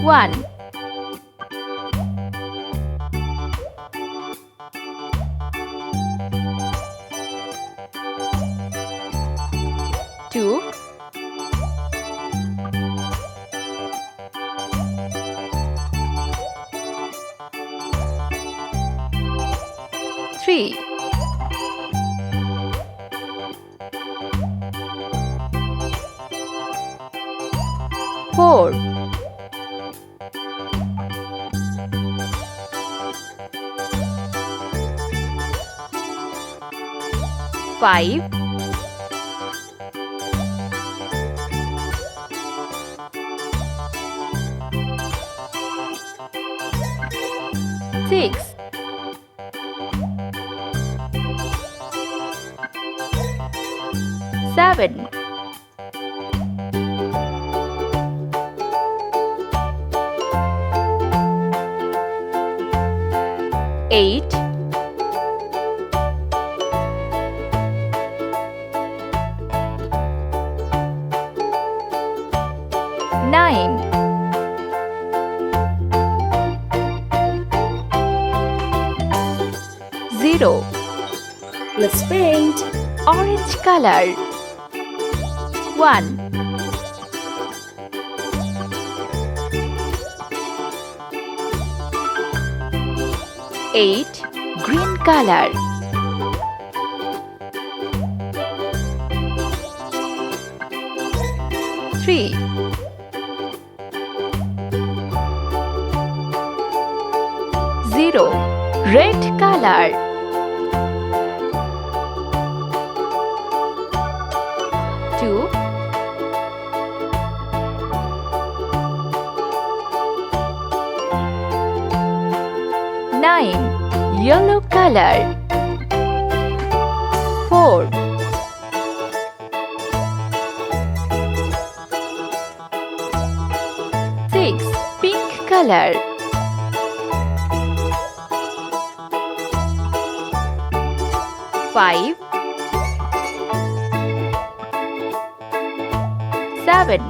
1, 2, 3, 4, 5, 6, 7, 8, 9, 0. Let's paint. Orange color. 1, 8, green color. 3, 0, red color. 2, 9, yellow color. 4, 6, pink color. 5, 7,